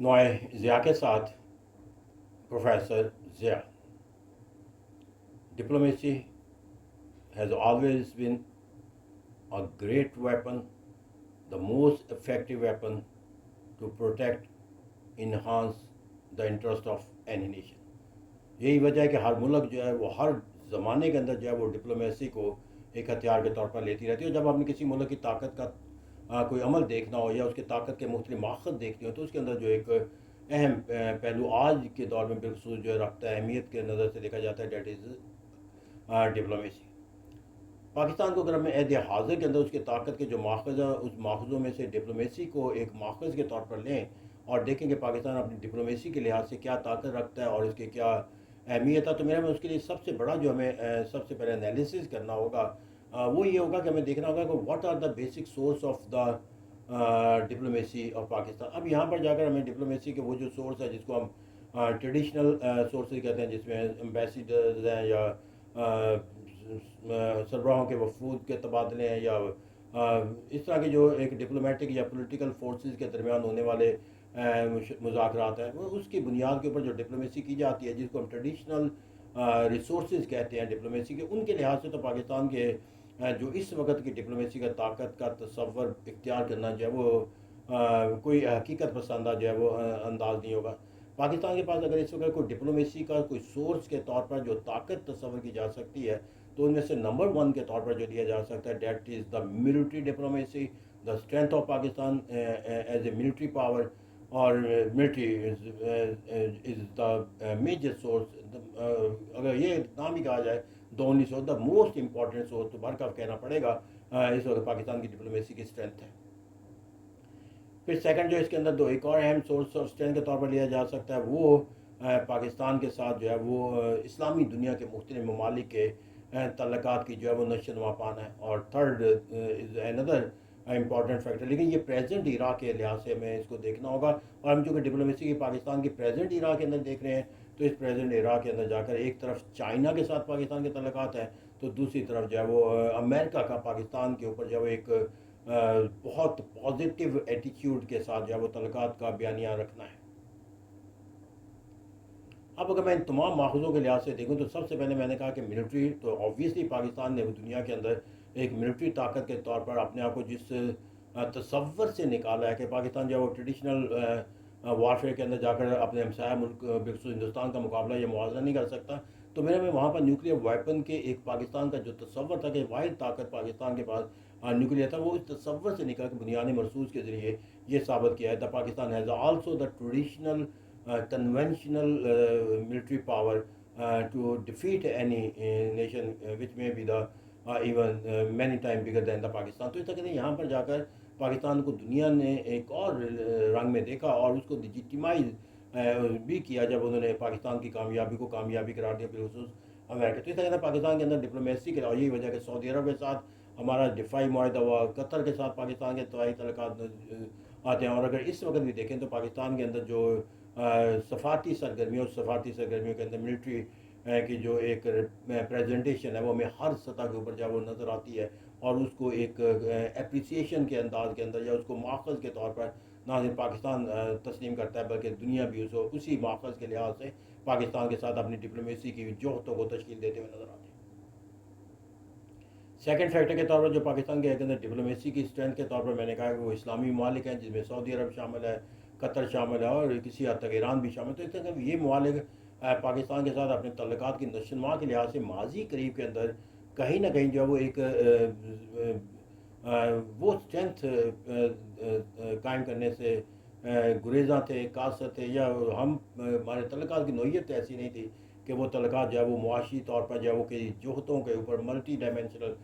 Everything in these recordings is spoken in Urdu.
نوائے ضیاء کے ساتھ professor Zia. Diplomacy has always been a great weapon, the most effective weapon to protect, enhance the interest of any nation. یہی وجہ ہے کہ ہر ملک جو ہے وہ ہر زمانے کے اندر جو ہے وہ ڈپلومیسی کو ایک ہتھیار کے طور پر لیتی رہتی ہے. اور جب آپ نے کسی ملک کی طاقت کا کوئی عمل دیکھنا ہو یا اس کی طاقت کے مختلف ماخذ دیکھنے ہو تو اس کے اندر جو ایک اہم پہلو آج کے دور میں بالخصوص جو رکھتا ہے اہمیت کے نظر سے دیکھا جاتا ہے دیٹ از ڈپلومیسی. پاکستان کو اگر ہم عہد حاضر کے اندر اس کی طاقت کے جو ماخذ ہیں اس ماخذوں میں سے ڈپلومیسی کو ایک ماخذ کے طور پر لیں اور دیکھیں کہ پاکستان اپنی ڈپلومیسی کے لحاظ سے کیا طاقت رکھتا ہے اور اس کی کیا اہمیت ہے، تو میرے میں اس کے لیے سب سے بڑا جو ہمیں سب سے پہلے انالیسس کرنا ہوگا وہ یہ ہوگا کہ ہمیں دیکھنا ہوگا کہ what are the basic source of the diplomacy of Pakistan. اب یہاں پر جا کر ہمیں ڈپلومیسی کے وہ جو سورس ہے جس کو ہم ٹریڈیشنل سورسز کہتے ہیں، جس میں امبیسیڈرز ہیں یا سربراہوں کے وفود کے تبادلے ہیں یا اس طرح کے جو ایک ڈپلومیٹک یا پولیٹیکل فورسز کے درمیان ہونے والے مذاکرات ہیں، وہ اس کی بنیاد کے اوپر جو ڈپلومیسی کی جاتی ہے جس کو ہم ٹریڈیشنل ریسورسز کہتے ہیں ڈپلومیسی کے، ان کے لحاظ سے تو پاکستان کے جو اس وقت کی ڈپلومیسی کا طاقت کا تصور اختیار کرنا جو ہے وہ کوئی حقیقت پسندہ جو ہے وہ انداز نہیں ہوگا. پاکستان کے پاس اگر اس وقت کوئی ڈپلومیسی کا کوئی سورس کے طور پر جو طاقت تصور کی جا سکتی ہے تو ان میں سے نمبر 1 کے طور پر جو لیا جا سکتا ہے that is the military diplomacy, the strength of Pakistan as a military power. اور military is the major source. اگر یہ نام ہی کہا جائے the only source, the most important source, تو برکف کہنا پڑے گا اس وقت پاکستان کی ڈپلومیسی کی اسٹرینتھ ہے. پھر سیکنڈ جو اس کے اندر ایک اور اہم سورس آف اسٹرینتھ کے طور پر لیا جا سکتا ہے وہ پاکستان کے ساتھ جو ہے وہ اسلامی دنیا کے مختلف ممالک کے تعلقات کی جو ہے وہ نشو نما پانا ہے. اور third is another important factor, لیکن یہ پریزنٹ ایرا کے لحاظ سے ہمیں اس کو دیکھنا ہوگا. اور ہم چونکہ ڈپلومیسی کی پاکستان کی پریزنٹ ایرا کے اندر دیکھ رہے ہیں تو اس پریزنٹ ایرا کے اندر جا کر ایک طرف چائنا کے ساتھ پاکستان کے تعلقات ہیں تو دوسری طرف جو ہے وہ امریکہ کا پاکستان کے اوپر جو ہے وہ ایک بہت پازیٹیو ایٹیٹیوڈ کے ساتھ جو ہے وہ تعلقات کا بیانیہ رکھنا ہے. اب اگر میں ان تمام ماخذوں کے لحاظ سے دیکھوں تو سب سے پہلے میں نے کہا کہ ملٹری، تو آبویسلی پاکستان نے دنیا کے اندر ایک ملٹری طاقت کے طور پر اپنے آپ کو جس تصور سے نکالا ہے کہ پاکستان جو ہے وہ ٹریڈیشنل وارفیئر کے اندر جا کر اپنے ہمسایہ ملک بالخصوص ہندوستان کا مقابلہ یا موازنہ نہیں کر سکتا، تو میرے میں وہاں پر نیوکلیر ویپن کے ایک پاکستان کا جو تصور تھا کہ واحد طاقت پاکستان کے پاس نیوکلیر تھا، وہ اس تصور سے نکل کے بنیادی مرسوس کے ذریعے یہ ثابت کیا ہے the Pakistan has also the traditional conventional military power to defeat any nation which may be the even many times bigger than the Pakistan. تو اس طرح سے یہاں پر جا کر پاکستان کو دنیا نے ایک اور رنگ میں دیکھا اور اس کو لیجیٹیمائز بھی کیا جب انہوں نے پاکستان کی کامیابی کو کامیابی قرار دیا بالخصوص امریکہ. تو اس طرح پاکستان کے اندر ڈپلومیسی کے علاوہ یہی وجہ کہ سعودی عرب کے ساتھ ہمارا دفاعی معاہدہ ہوا، قطر کے ساتھ پاکستان کے دفاعی تعلقات آتے ہیں. اور اگر اس وقت بھی دیکھیں تو پاکستان کے اندر جو سفارتی سرگرمیوں کے اندر ملٹری کی جو ایک پریزنٹیشن ہے وہ ہمیں ہر سطح کے اوپر جب وہ نظر آتی ہے اور اس کو ایک اپریسیشن کے انداز کے اندر یا اس کو ماخذ کے طور پر نہ صرف پاکستان تسلیم کرتا ہے بلکہ دنیا بھی اسی ماخذ کے لحاظ سے پاکستان کے ساتھ اپنی ڈپلومیسی کی جوہتوں کو تشکیل دیتے ہوئے نظر آتے ہیں. سیکنڈ فیکٹر کے طور پر جو پاکستان کے اندر ڈپلومیسی کی اسٹرینتھ کے طور پر میں نے کہا کہ وہ اسلامی ممالک ہیں، جس میں سعودی عرب شامل ہے، قطر شامل ہے اور کسی حد تک ایران بھی شامل ہے. تو اس طرح یہ ممالک پاکستان کے ساتھ اپنے تعلقات کی نشو و نما کے لحاظ سے ماضی قریب کے اندر کہیں نہ کہیں جو ہے وہ ایک وہ اسٹرینتھ قائم کرنے سے گریزاں تھے، قاصر تھے، یا ہمارے تعلقات کی نوعیت ایسی نہیں تھی کہ وہ تعلقات جو ہے وہ معاشی طور پر جو ہے وہ کئی جوہتوں کے اوپر ملٹی ڈائمینشنل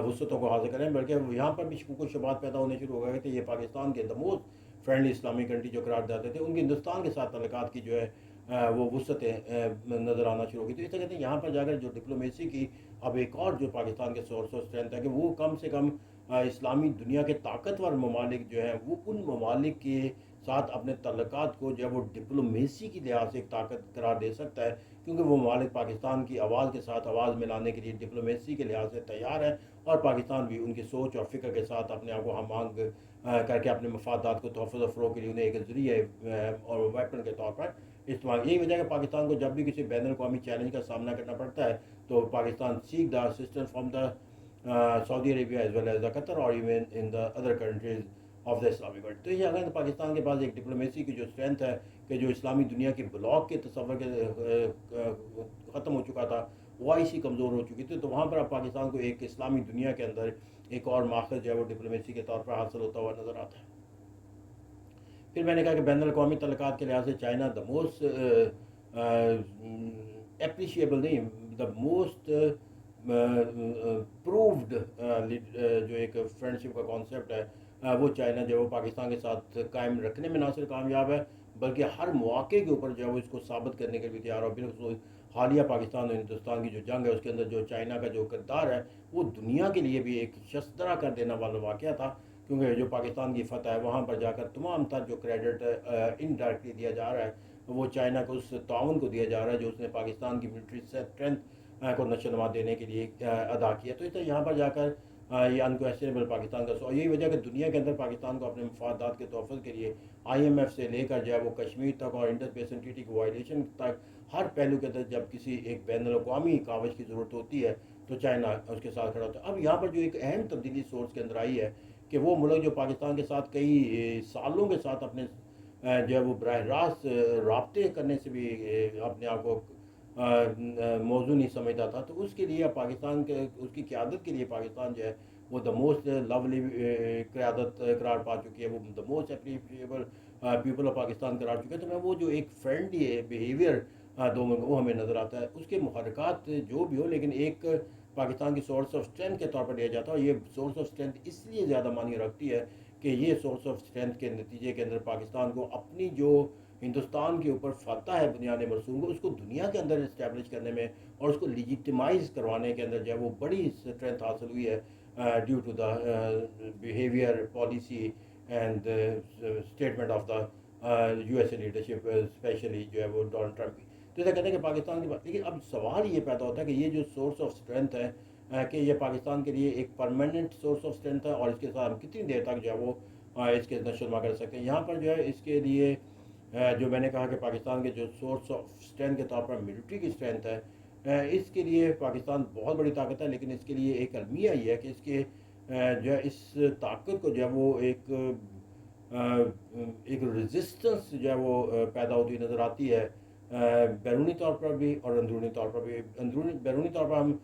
وسعتوں کو حاصل کریں، بلکہ یہاں پر بھی شکوک و شبہات پیدا ہونے شروع ہو گئے کہ یہ پاکستان کے موسٹ فرینڈلی اسلامی کنٹری جو قرار جاتے تھے ان کے ہندوستان کے ساتھ تعلقات کی جو ہے وہ وسعتیں نظر آنا شروع ہوگی. تو اس طرح سے یہاں پر جا کر جو ڈپلومیسی کی اب ایک اور جو پاکستان کے سورس آف اسٹرینتھ ہے کہ وہ کم سے کم اسلامی دنیا کے طاقتور ممالک جو ہیں وہ ان ممالک کے ساتھ اپنے تعلقات کو جو ہے وہ ڈپلومیسی کی لحاظ سے ایک طاقت قرار دے سکتا ہے، کیونکہ وہ ممالک پاکستان کی آواز کے ساتھ آواز ملانے کے لیے ڈپلومیسی کے لحاظ سے تیار ہے اور پاکستان بھی ان کی سوچ اور فکر کے ساتھ اپنے آپ کو ہم آہنگ کر کے اپنے مفادات کو تحفظ و فروغ کے لیے انہیں ایک ذریعے اور ویپن کے طور پر استعمال. یہی وجہ ہے کہ پاکستان کو جب بھی کسی بین الاقوامی چیلنج کا سامنا کرنا پڑتا ہے تو Pakistan seek the assistance from the Saudi Arabia as well as the Qatar اور even in the other countries of the Islamic world. تو یہ اگر پاکستان کے پاس ایک ڈپلومیسی کی جو اسٹرینتھ ہے کہ جو اسلامی دنیا کے بلاک کے تصور کے ختم ہو چکا تھا وہ ایسی کمزور ہو چکی تھی, تو وہاں پر اب پاکستان کو ایک اسلامی دنیا کے اندر ایک اور ماخذ جو ہے وہ ڈپلومیسی کے طور پر حاصل ہوتا ہوا نظر آتا ہے. پھر میں نے کہا کہ بین الاقوامی تعلقات کے لحاظ سے چائنا دا موسٹ اپریشیبل نہیں, دا موسٹ پرووڈ جو ایک فرینڈشپ کا کانسیپٹ ہے وہ چائنا جو ہے وہ پاکستان کے ساتھ قائم رکھنے میں نہ صرف کامیاب ہے بلکہ ہر مواقع کے اوپر جو ہے وہ اس کو ثابت کرنے کے بھی تیار ہو. بالخصوص حالیہ پاکستان اور ہندوستان کی جو جنگ ہے اس کے اندر جو چائنا کا جو کردار ہے وہ دنیا کے لیے بھی ایک شسترہ کر دینا والا واقعہ تھا, کیونکہ جو پاکستان کی فتح ہے وہاں پر جا کر تمام تر جو کریڈٹ انڈائریکٹلی دیا جا رہا ہے وہ چائنا کو اس تعاون کو دیا جا رہا ہے جو اس نے پاکستان کی ملٹری اسٹرینتھ کو نشو نما دینے کے لیے ادا کیا. تو اس طرح یہاں پر جا کر یہ انکویسچنیبل پاکستان کا اور یہی وجہ کہ دنیا کے اندر پاکستان کو اپنے مفادات کے تحفظ کے لیے آئی ایم ایف سے لے کر جو ہے وہ کشمیر تک اور انڈس بیسن ٹریٹی کی وائلیشن تک ہر پہلو کے اندر جب کسی ایک بین الاقوامی کاوش کی ضرورت ہوتی ہے تو چائنا اس کے ساتھ کھڑا ہوتا ہے. اب یہاں پر جو ایک اہم تبدیلی سورس کے اندر آئی ہے کہ وہ ملک جو پاکستان کے ساتھ کئی سالوں کے ساتھ اپنے جو ہے وہ براہ راست رابطے کرنے سے بھی اپنے آپ کو موضوع نہیں سمجھتا تھا, تو اس کے لیے پاکستان کے اس کی قیادت کے لیے پاکستان جو ہے وہ دا موسٹ لولی قیادت قرار پا چکی ہے, وہ the most appreciable people of Pakistan قرار چکے ہیں. تو میں وہ جو ایک فرینڈلی بیہیویئر دو ملک وہ ہمیں نظر آتا ہے. اس کے محرکات جو بھی ہو لیکن ایک پاکستان کی سورس آف اسٹرینتھ کے طور پر لیا جاتا ہے, اور یہ سورس آف اسٹرینتھ اس لیے زیادہ معنی رکھتی ہے کہ یہ سورس آف اسٹرینتھ کے نتیجے کے اندر پاکستان کو اپنی جو ہندوستان کے اوپر فتح ہے بنیاد مرسوم کو اس کو دنیا کے اندر اسٹیبلش کرنے میں اور اس کو لیجیٹیمائز کروانے کے اندر جو ہے وہ بڑی اسٹرینتھ حاصل ہوئی ہے due to the behaviour policy and statement of the U S A leadership especially جو ہے وہ ڈونلڈ ٹرمپ کی. تو ایسا کہتے ہیں کہ پاکستان کی بات, لیکن اب سوال یہ پیدا ہوتا ہے کہ یہ جو سورس آف اسٹرینتھ ہے کہ یہ پاکستان کے لیے ایک پرماننٹ سورس آف اسٹرینتھ ہے اور اس کے ساتھ ہم کتنی دیر تک جو ہے وہ اس کے نشو نما کر سکتے ہیں. یہاں پر جو ہے اس کے لیے جو میں نے کہا کہ پاکستان کے جو سورس آف اسٹرینتھ کے طور پر ملٹری کی اسٹرینتھ ہے اس کے لیے پاکستان بہت بڑی طاقت ہے, لیکن اس کے لیے ایک المیہ یہ ہے کہ اس کے جو ہے اس طاقت کو جو ہے وہ ایک ریزسٹنس جو ہے وہ پیدا ہوتی نظر آتی ہے بیرونی طور پر بھی اور اندرونی طور پر بھی. بیرونی طور پر ہم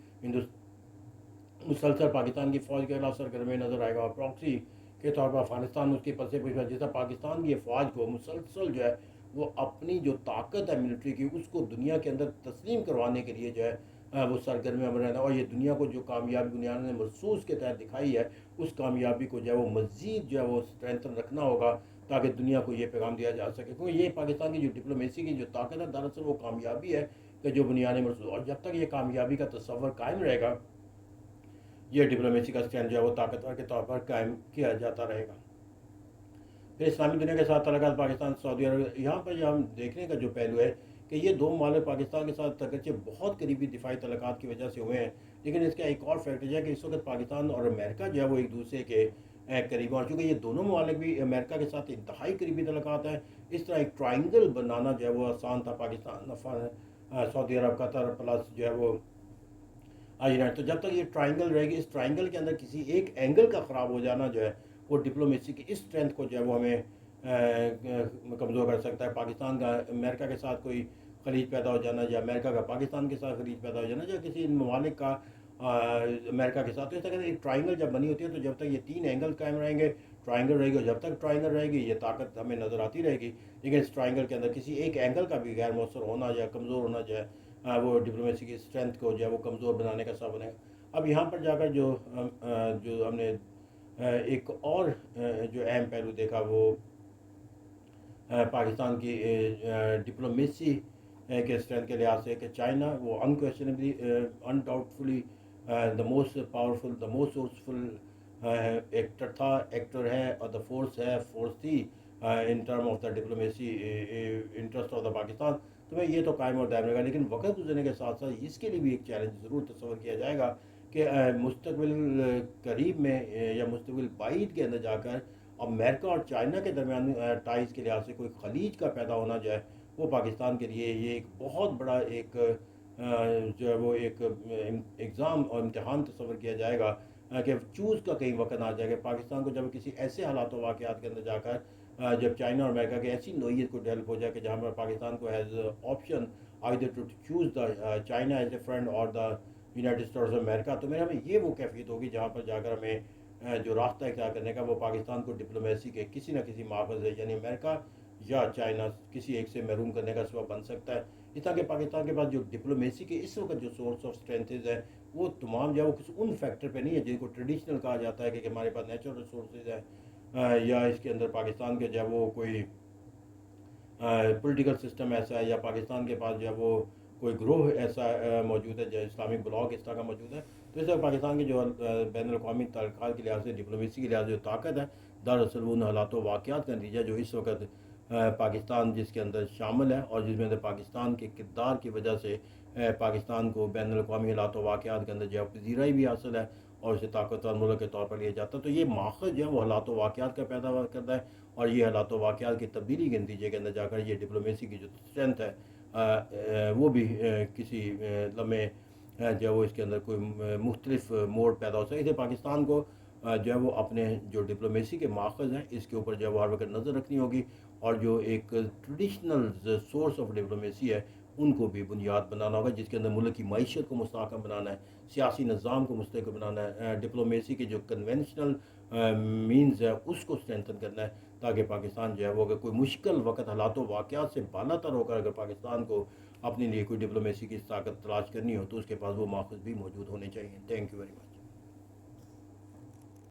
مسلسل پاکستان کی فوج کے خلاف سرگرمی نظر آئے گا اور پراکسی کے طور پر افغانستان اس کے پسے پوچھا جیسا پاکستان کی فوج کو مسلسل جو ہے وہ اپنی جو طاقت ہے ملٹری کی اس کو دنیا کے اندر تسلیم کروانے کے لیے جو ہے وہ سرگرمی میں رہنا, اور یہ دنیا کو جو کامیابی دنیا نے محسوس کے تحت دکھائی ہے اس کامیابی کو جو ہے وہ مزید جو ہے وہ اسٹرینتھن رکھنا ہوگا تاکہ دنیا کو یہ پیغام دیا جا سکے, کیونکہ یہ پاکستان کی جو ڈپلومیسی کی جو طاقت ہے دراصل وہ کامیابی ہے کہ جو بنیاد مرسوس, اور جب تک یہ کامیابی کا تصور قائم رہے گا یہ ڈپلومیسی کا اسٹینڈ جو ہے وہ طاقتور کے طور پر قائم کیا جاتا رہے گا. پھر اسلامی دنیا کے ساتھ تعلقات پاکستان سعودی عرب, یہاں پر یہ ہم دیکھنے کا جو پہلو ہے کہ یہ دو ممالک پاکستان کے ساتھ اگرچہ بہت قریبی دفاعی تعلقات کی وجہ سے ہوئے ہیں, لیکن اس کا ایک اور فیکٹر یہ ہے کہ اس وقت پاکستان اور امریکہ جو ہے وہ ایک دوسرے کے قریب, اور چونکہ یہ دونوں ممالک بھی امریکہ کے ساتھ انتہائی قریبی تعلقات ہیں اس طرح ایک ٹرائنگل بنانا جو ہے وہ آسان تھا پاکستان سعودی عرب قطر پلس جو ہے وہ تو جب تک یہ ٹرائنگل رہے گی اس ٹرائنگل کے اندر کسی ایک اینگل کا خراب ہو جانا جو ہے وہ ڈپلومیسی کی اس اسٹرینتھ کو جو ہے وہ ہمیں کمزور کر سکتا ہے. پاکستان کا امریکہ کے ساتھ کوئی خلیج پیدا ہو جانا یا امریکہ کا پاکستان کے ساتھ خلیج پیدا ہو جانا یا کسی ممالک کا امریکہ کے ساتھ, تو اس طرح ایک ٹرائنگل جب بنی ہوتی ہے تو جب تک یہ تین اینگل قائم رہیں گے ٹرائنگل رہے گی, اور جب تک ٹرائنگل رہے گی یہ طاقت ہمیں نظر آتی رہے گی, لیکن اس ٹرائنگل کے اندر کسی ایک اینگل کا بھی غیر مؤثر ہونا یا کمزور ہونا جو ہے وہ ڈپلومیسی کی اسٹرینتھ کو جو ہے وہ کمزور بنانے کا سبب بنے گا. اب یہاں پر جا کر جو ہم نے ایک اور جو اہم پہلو دیکھا وہ پاکستان کی ڈپلومیسی کے اسٹرینتھ کے لحاظ سے کہ چائنا وہ unquestionably undoubtedly the most powerful the most resourceful actor تھا, ایکٹر ہے, اور دا فورس تھی in term of the diplomacy interest of the Pakistan. تو میں یہ تو قائم اور دائم رہے گا, لیکن وقت گزرنے کے ساتھ ساتھ اس کے لیے بھی ایک چیلنج ضرور تصور کیا جائے گا کہ مستقبل قریب میں یا مستقبل بعید کے اندر جا کر امریکہ اور چائنا کے درمیان ٹائز کے لحاظ سے کوئی خلیج کا پیدا ہونا جو ہے وہ پاکستان کے لیے یہ ایک بہت بڑا ایک جو ہے وہ ایک ایگزام اور امتحان تصور کیا جائے گا کہ چوز کا کہیں وقت آ جائے گا پاکستان کو، جب کسی ایسے حالات و واقعات کے اندر جا کر جب چائنا اور امریکہ کی ایسی نوعیت کو ڈیولپ ہو جائے کہ جہاں پر پاکستان کو as option either to choose the China as a friend اور the United States of America, تو میرا ہمیں یہ وہ کیفیت ہوگی جہاں پر جا کر ہمیں جو راستہ اختیار کرنے کا وہ پاکستان کو ڈپلومیسی کے کسی نہ کسی ماخذ سے یعنی امریکہ یا چائنا کسی ایک سے محروم کرنے کا سبب بن سکتا ہے۔ اس طرح کہ پاکستان کے پاس جو ڈپلومیسی کے اس وقت جو سورس آف اسٹرینتھز ہیں وہ تمام جو ہے وہ کسی ان فیکٹر پہ نہیں ہے جن کو ٹریڈیشنل کہا جاتا ہے کہ ہمارے پاس نیچرل ریسورسز ہیں یا اس کے اندر پاکستان کے جو ہے وہ کوئی پولیٹیکل سسٹم ایسا ہے یا پاکستان کے پاس جو ہے وہ کوئی گروہ ایسا موجود ہے جو اسلامک بلاک اس طرح کا موجود ہے۔ تو اس طرح پاکستان کے جو بین الاقوامی تعلقات کے لحاظ سے ڈپلومیسی کے لحاظ سے جو طاقت ہے دراصل ان حالات و واقعات کا نتیجہ جو اس وقت پاکستان جس کے اندر شامل ہے اور جس میں اندر پاکستان کے کردار کی وجہ سے پاکستان کو بین الاقوامی حالات و واقعات کے اندر جو ہے پذیرائی بھی حاصل ہے اور اسے طاقتور ملک کے طور پر لیا جاتا ہے۔ تو یہ ماخذ جو ہے وہ حالات و واقعات کا پیدا کرتا ہے اور یہ حالات و واقعات کی تبدیلی کے نتیجے کے اندر جا کر یہ ڈپلومیسی کی جو اسٹرینتھ ہے وہ بھی کسی لمحے جو ہے وہ اس کے اندر کوئی مختلف موڑ پیدا ہو سکے۔ اسے پاکستان کو جو ہے وہ اپنے جو ڈپلومیسی کے ماخذ ہیں اس کے اوپر جو ہے وہ ہر وقت نظر رکھنی ہوگی اور جو ایک ٹریڈیشنل سورس آف ڈپلومیسی ہے ان کو بھی بنیاد بنانا ہوگا جس کے اندر ملک کی معیشت کو مستحکم بنانا ہے، سیاسی نظام کو مستحکم بنانا ہے، ڈپلومیسی کے جو کنونشنل مینز ہے اس کو اسٹرینتھن کرنا ہے تاکہ پاکستان جو ہے وہ اگر کوئی مشکل وقت حالات و واقعات سے بالا تر ہو کر اگر پاکستان کو اپنے لیے کوئی ڈپلومیسی کی طاقت تلاش کرنی ہو تو اس کے پاس وہ ماخذ بھی موجود ہونے چاہیے۔ Thank you very much.